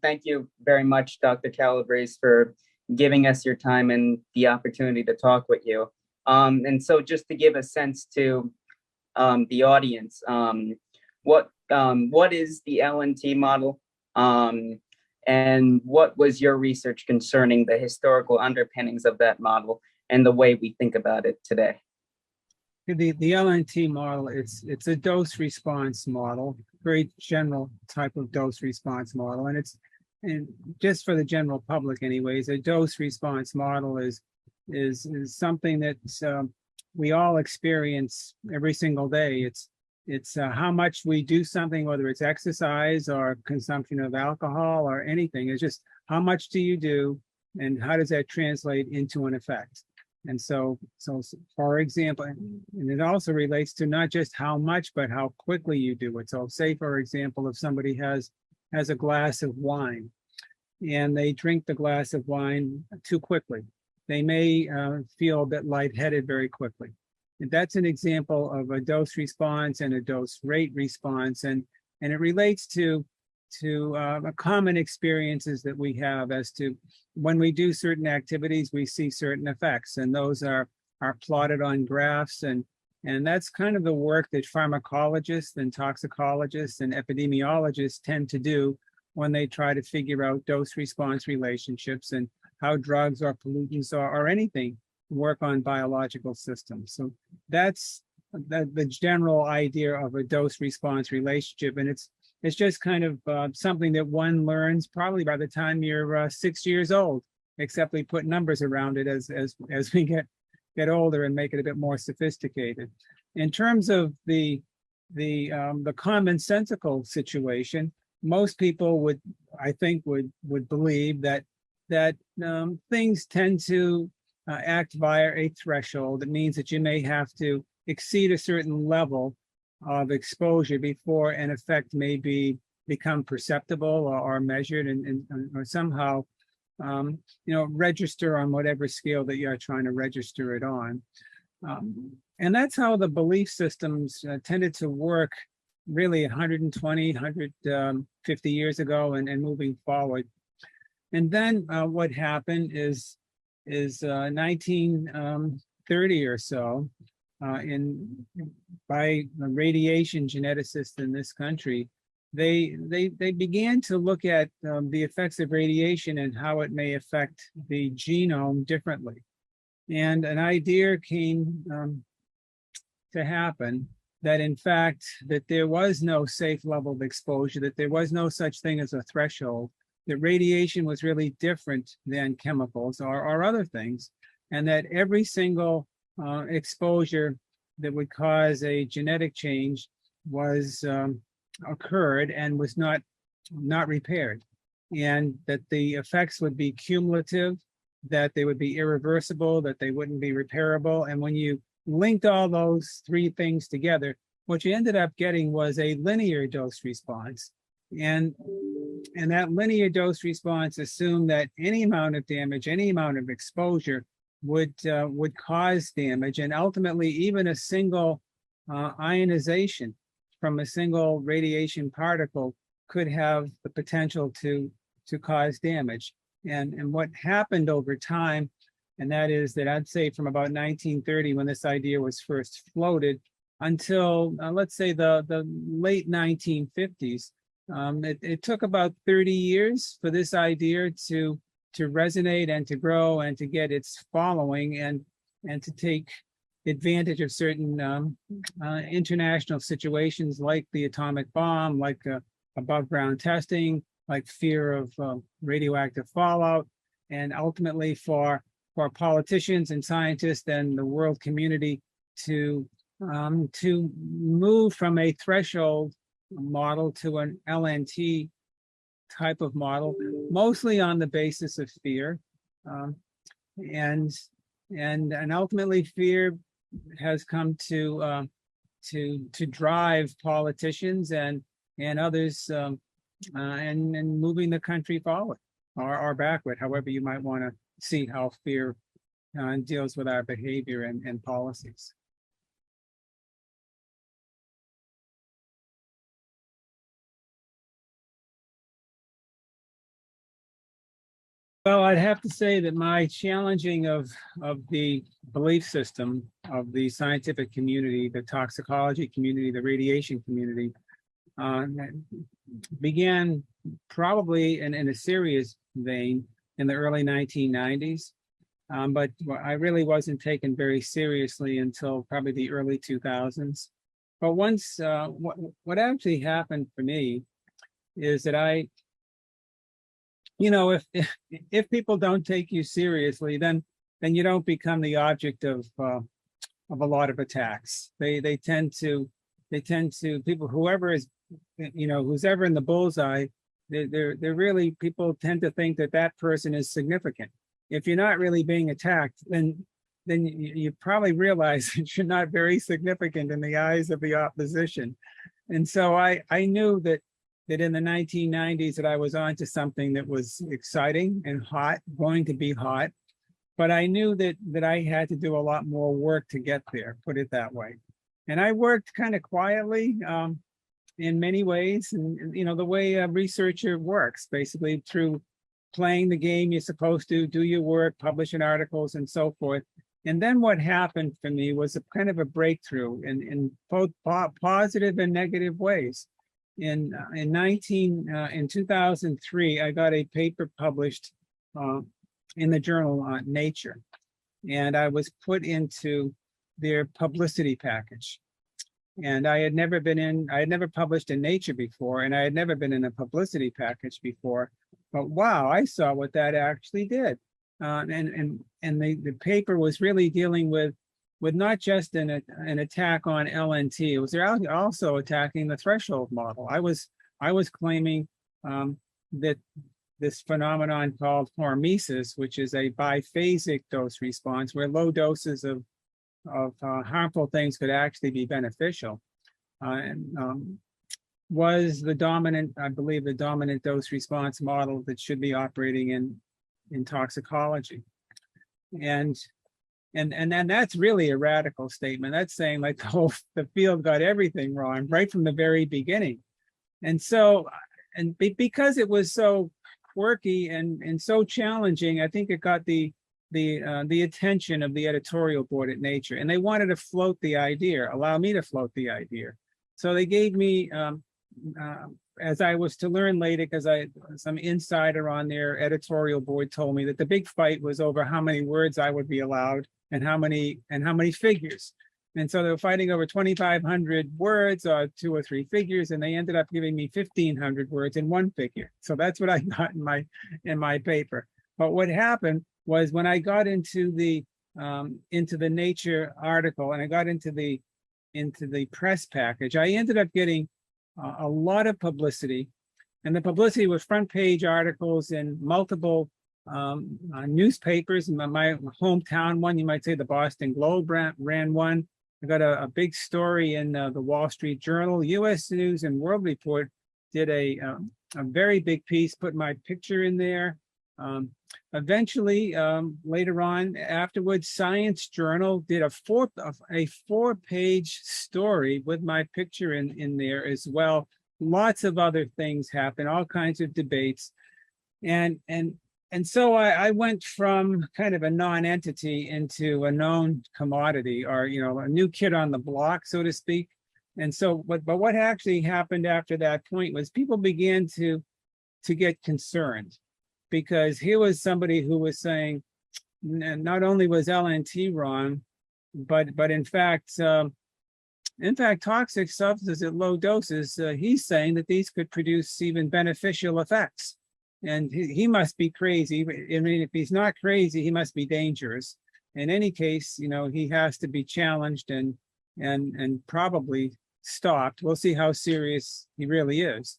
Thank you very much, Dr. Calabrese, for giving us your time and the opportunity to talk with you. And so just to give a sense to the audience, what is the LNT model? And what was your research concerning the historical underpinnings of that model and the way we think about it today? The LNT model, it's a dose response model, very general type of dose response model, and just for the general public, anyways, a dose response model is something that we all experience every single day. It's how much we do something, whether it's exercise or consumption of alcohol or anything. It's just how much do you do, and how does that translate into an effect? And so for example, and it also relates to not just how much, but how quickly you do it. So say, for example, if somebody has a glass of wine and they drink the glass of wine too quickly, they may feel a bit lightheaded very quickly. And that's an example of a dose response and a dose rate response. And it relates to common experiences that we have as to when we do certain activities, we see certain effects, and those are plotted on graphs, and that's kind of the work that pharmacologists and toxicologists and epidemiologists tend to do when they try to figure out dose response relationships and how drugs or pollutants or anything work on biological systems. So that's the general idea of a dose response relationship, and it's just kind of something that one learns probably by the time you're 6 years old, except we put numbers around it as we get older and make it a bit more sophisticated. In terms of the commonsensical situation, most people would, I think, would believe that things tend to act via a threshold. It means that you may have to exceed a certain level of exposure before an effect may become perceptible or measured and or somehow register on whatever scale that you're trying to register it on. And that's how the belief systems tended to work really 120, 150 years ago and moving forward. And then what happened is 1930 or so, by radiation geneticists in this country, they began to look at the effects of radiation and how it may affect the genome differently. And an idea came to happen that in fact that there was no safe level of exposure, that there was no such thing as a threshold, that radiation was really different than chemicals or other things, and that every single exposure that would cause a genetic change was occurred and was not repaired, and that the effects would be cumulative, that they would be irreversible, that they wouldn't be repairable. And when you linked all those three things together, what you ended up getting was a linear dose response. And that linear dose response assumed that any amount of damage, any amount of exposure would cause damage, and ultimately even a single ionization from a single radiation particle could have the potential to cause damage. And what happened over time, and that is that I'd say from about 1930, when this idea was first floated, until let's say the late 1950s, it took about 30 years for this idea to resonate and to grow and to get its following and to take advantage of certain international situations like the atomic bomb, like above ground testing, like fear of radioactive fallout, and ultimately for politicians and scientists and the world community to move from a threshold model to an LNT type of model, mostly on the basis of fear, and ultimately fear has come to drive politicians and others and moving the country forward or backward, however you might want to see how fear deals with our behavior and policies. Well, I'd have to say that my challenging of the belief system of the scientific community, the toxicology community, the radiation community, uh, began probably in a serious vein in the early 1990s. But I really wasn't taken very seriously until probably the early 2000s. But once, what actually happened for me is that if people don't take you seriously, then you don't become the object of a lot of attacks. They tend to people, whoever is, who's ever in the bullseye, they're really, people tend to think that that person is significant. If you're not really being attacked, then you probably realize that you're not very significant in the eyes of the opposition. And so I knew that in the 1990s that I was onto something that was exciting and hot, going to be hot. But I knew that I had to do a lot more work to get there, put it that way. And I worked kind of quietly in many ways, and the way a researcher works, basically through playing the game you're supposed to, do your work, publish in articles and so forth. And then what happened for me was a kind of a breakthrough in both positive and negative ways. In 2003, I got a paper published in the journal Nature, and I was put into their publicity package. And I had never published in Nature before, and I had never been in a publicity package before. But wow, I saw what that actually did. And the paper was really dealing with not just an attack on LNT. It was also attacking the threshold model. I was claiming that this phenomenon called hormesis, which is a biphasic dose response, where low doses of harmful things could actually be beneficial, was the dominant, I believe, the dominant dose response model that should be operating in toxicology. And that's really a radical statement. That's saying like the field got everything wrong right from the very beginning. And so, because it was so quirky and so challenging, I think it got the attention of the editorial board at Nature, and they wanted to float the idea, allow me to float the idea. So they gave me, as I was to learn later, because some insider on their editorial board told me that the big fight was over how many words I would be allowed and how many figures. And so they were fighting over 2,500 words or 2 or 3 figures, and they ended up giving me 1,500 words in 1 figure. So that's what I got in my paper. But what happened was, when I got into the Nature article and I got into the press package, I ended up getting a lot of publicity, and the publicity was front page articles in multiple newspapers. In my hometown one, you might say the Boston Globe ran one. I got a big story in the Wall Street Journal. U.S. News and World Report did a very big piece, put my picture in there. Eventually, later on, afterwards, Science Journal did a 4-page story with my picture in there as well. Lots of other things happened, all kinds of debates. And so I went from kind of a non-entity into a known commodity, or a new kid on the block, so to speak. And so, but what actually happened after that point was people began to get concerned, because here was somebody who was saying not only was LNT wrong, but in fact, toxic substances at low doses, he's saying that these could produce even beneficial effects. And he must be crazy. I mean, if he's not crazy, he must be dangerous. In any case, he has to be challenged and probably stopped. We'll see how serious he really is.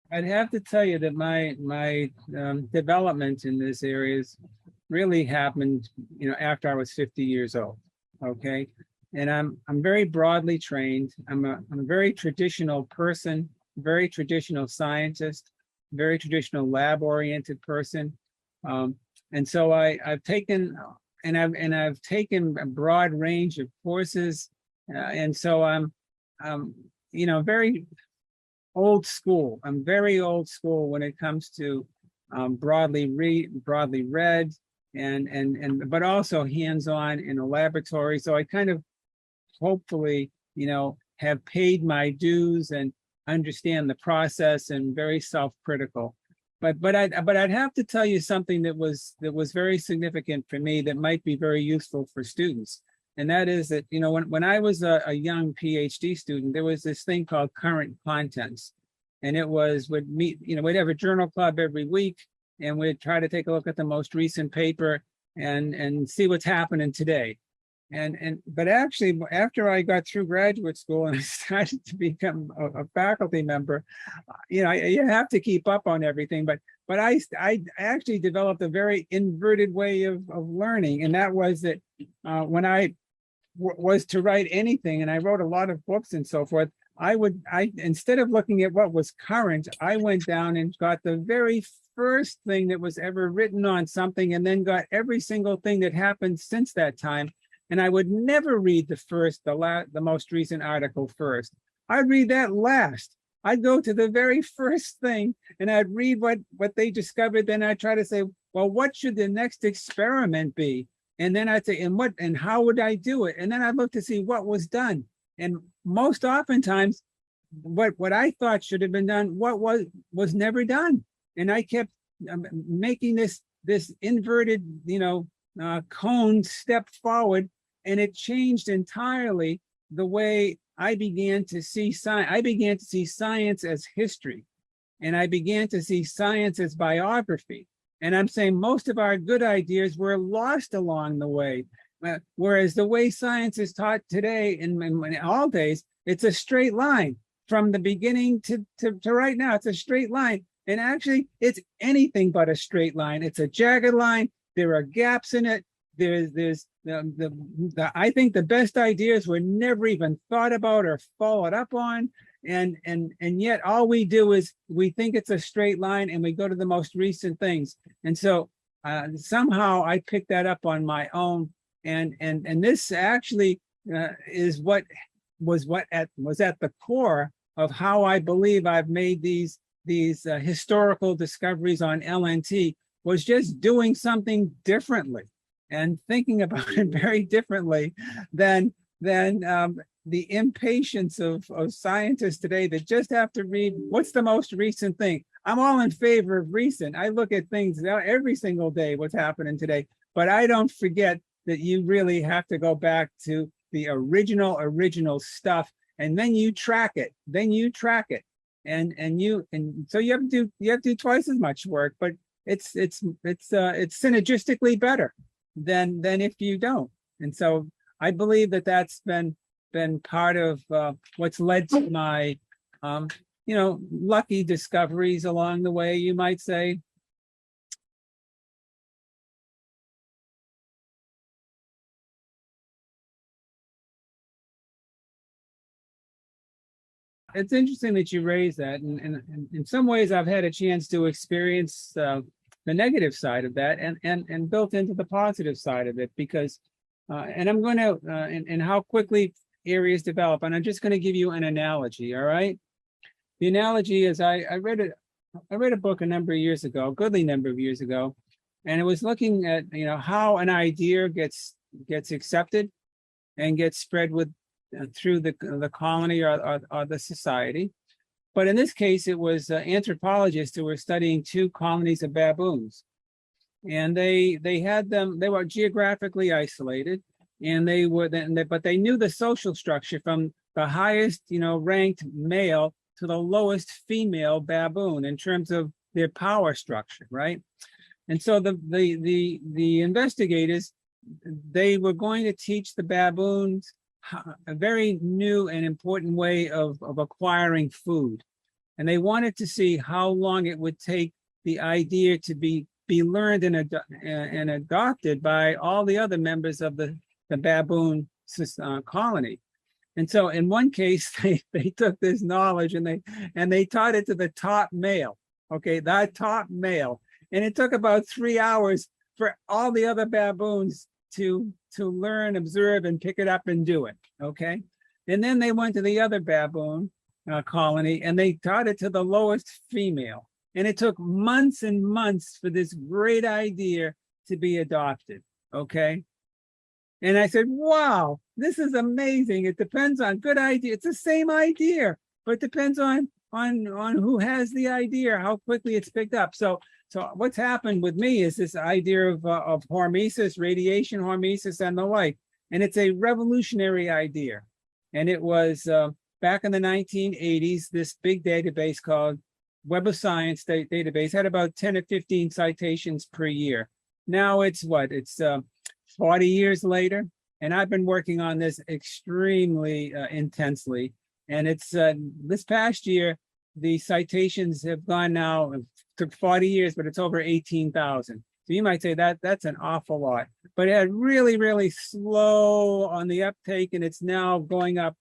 I'd have to tell you that my development in this area really happened, after I was 50 years old. Okay, and I'm very broadly trained. I'm a very traditional person, very traditional scientist, very traditional lab-oriented person, and so I've taken I've taken a broad range of courses, and so I'm very old school. I'm very old school when it comes to broadly read, but also hands-on in a laboratory. So I kind of hopefully, have paid my dues and understand the process and very self-critical. But I'd have to tell you something that was very significant for me that might be very useful for students. And that is that, when I was a young PhD student, there was this thing called current contents. And it was, we'd have a journal club every week, and we'd try to take a look at the most recent paper and see what's happening today. But actually, after I got through graduate school and I started to become a faculty member, you have to keep up on everything. But I actually developed a very inverted way of learning, and that was that when I was to write anything, and I wrote a lot of books and so forth, instead of looking at what was current, I went down and got the very first thing that was ever written on something, and then got every single thing that happened since that time. And I would never read the most recent article first. I'd read that last. I'd go to the very first thing and I'd read what they discovered. Then I'd try to say, well, what should the next experiment be? And then I'd say, and how would I do it? And then I'd look to see what was done. And most oftentimes, what I thought should have been done, what was never done. And I kept making this inverted, cone step forward. And it changed entirely the way I began to see science. I began to see science as history, and I began to see science as biography. And I'm saying most of our good ideas were lost along the way. Whereas the way science is taught today, in all days, it's a straight line from the beginning to right now. It's a straight line. And actually, it's anything but a straight line. It's a jagged line. There are gaps in it. I think the best ideas were never even thought about or followed up on, and yet all we do is we think it's a straight line and we go to the most recent things. And so somehow I picked that up on my own, and this actually is what was at the core of how I believe I've made these historical discoveries on LNT, was just doing something differently and thinking about it very differently than the impatience of scientists today that just have to read what's the most recent thing. I'm all in favor of recent. I look at things every single day, what's happening today, but I don't forget that you really have to go back to the original stuff, and then you track it. And so you have to do twice as much work, but it's synergistically better than if you don't. And so I believe that that's been part of what's led to my lucky discoveries along the way, you might say. It's interesting that you raise that, and in some ways I've had a chance to experience the negative side of that, and built into the positive side of it, because and I'm going to and how quickly areas develop, and I'm just going to give you an analogy. All right, the analogy is I read a book a number of years ago, a goodly number of years ago, and it was looking at how an idea gets accepted and gets spread through the colony or the society. But in this case, it was anthropologists who were studying 2 colonies of baboons, and they were geographically isolated, and but they knew the social structure from the highest ranked male to the lowest female baboon in terms of their power structure, right? And so the investigators, they were going to teach the baboons a very new and important way of acquiring food. And they wanted to see how long it would take the idea to be learned and adopted by all the other members of the baboon colony. And so in one case, they took this knowledge and they taught it to the top male, okay, that top male. And it took about 3 hours for all the other baboons to learn, observe, and pick it up and do it. Okay. And then they went to the other baboon colony and they taught it to the lowest female. And it took months and months for this great idea to be adopted. Okay. And I said, wow, this is amazing. It depends on good idea. It's the same idea, but it depends on who has the idea, how quickly it's picked up. So what's happened with me is this idea of hormesis, radiation hormesis, and the like. And it's a revolutionary idea. And it was back in the 1980s, this big database called Web of Science database had about 10 or 15 citations per year. Now it's what? It's 40 years later. And I've been working on this extremely intensely. And it's this past year, the citations have gone now, it took 40 years, but it's over 18,000. So you might say that's an awful lot, but it had really, really slow on the uptake, and it's now going up,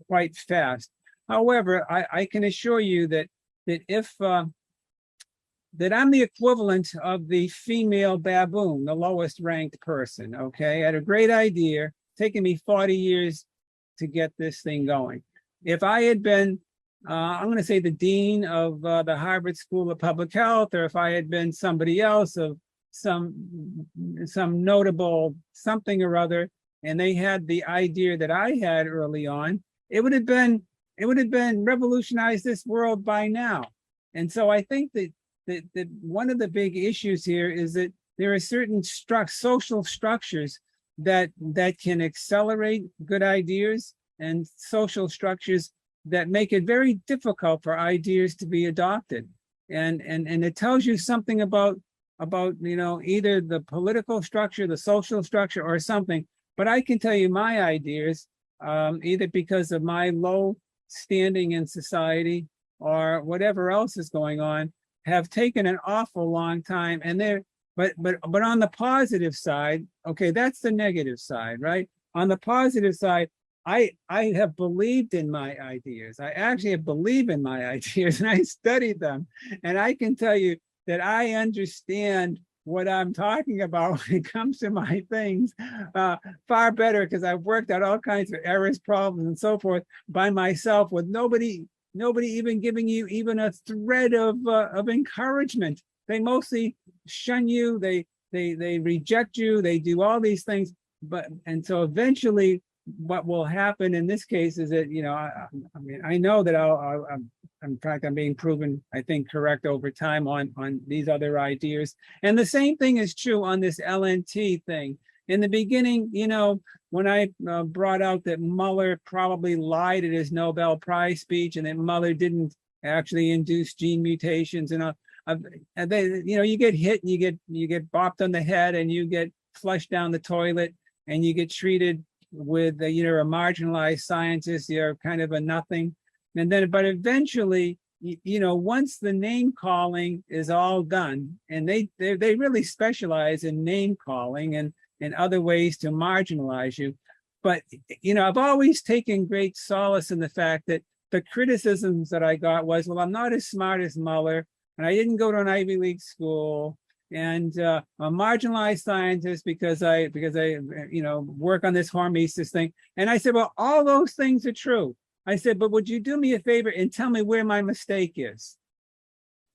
quite fast. However, I can assure you that if that I'm the equivalent of the female baboon, the lowest ranked person. Okay, I had a great idea, taking me 40 years to get this thing going. If I had been, I'm going to say the dean of the Harvard School of Public Health, or if I had been somebody else of some notable something or other, and they had the idea that I had early on, it would have been revolutionized this world by now. And so I think that one of the big issues here is that there are certain social structures that can accelerate good ideas, and social structures that make it very difficult for ideas to be adopted. And it tells you something about either the political structure, the social structure, or something. But I can tell you my ideas, either because of my low standing in society or whatever else is going on, have taken an awful long time. And but on the positive side, okay, that's the negative side, right? On the positive side, I have believed in my ideas. I actually believe in my ideas, and I studied them. And I can tell you that I understand what I'm talking about when it comes to my things far better, because I've worked out all kinds of errors, problems, and so forth by myself, with nobody even giving you even a thread of encouragement. They mostly shun you, they reject you, they do all these things. And so eventually what will happen in this case is that, I know that in fact, I'm being proven, I think, correct over time on these other ideas. And the same thing is true on this LNT thing. In the beginning, when I brought out that Mueller probably lied at his Nobel Prize speech, and that Mueller didn't actually induce gene mutations, and they, you get hit, and you get bopped on the head, and you get flushed down the toilet, and you get treated with a marginalized scientist, you're kind of a nothing. And then, but eventually, once the name calling is all done, and they really specialize in name calling and other ways to marginalize you. But, I've always taken great solace in the fact that the criticisms that I got was, well, I'm not as smart as Mueller, and I didn't go to an Ivy League school, and I'm a marginalized scientist because I work on this hormesis thing. And I said, well, all those things are true. I said, but would you do me a favor and tell me where my mistake is?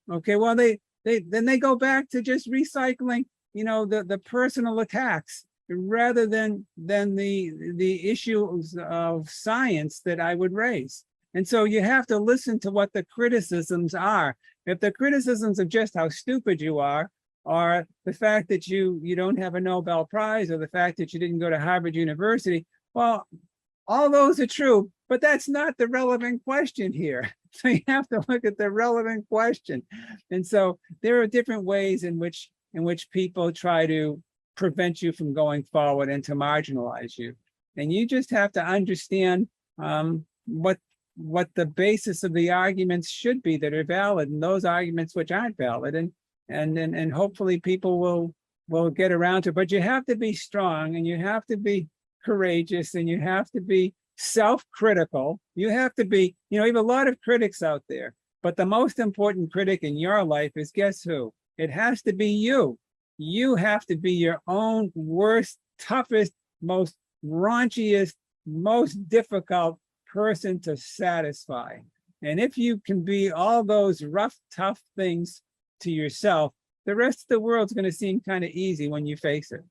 Okay, well, then they go back to just recycling, the personal attacks, rather than the issues of science that I would raise. And so you have to listen to what the criticisms are. If the criticisms of just how stupid you are, or the fact that you don't have a Nobel Prize, or the fact that you didn't go to Harvard University, well, all those are true, but that's not the relevant question here. So you have to look at the relevant question. And so there are different ways in which people try to prevent you from going forward and to marginalize you. And you just have to understand what the basis of the arguments should be that are valid, and those arguments which aren't valid. And hopefully people will get around to it. But you have to be strong, and you have to be courageous, and you have to be self-critical. You have to be, you have a lot of critics out there, but the most important critic in your life is, guess who? It has to be you. you have to be your own worst, toughest, most raunchiest, most difficult person to satisfy. And if you can be all those rough, tough things to yourself, the rest of the world's going to seem kind of easy when you face it.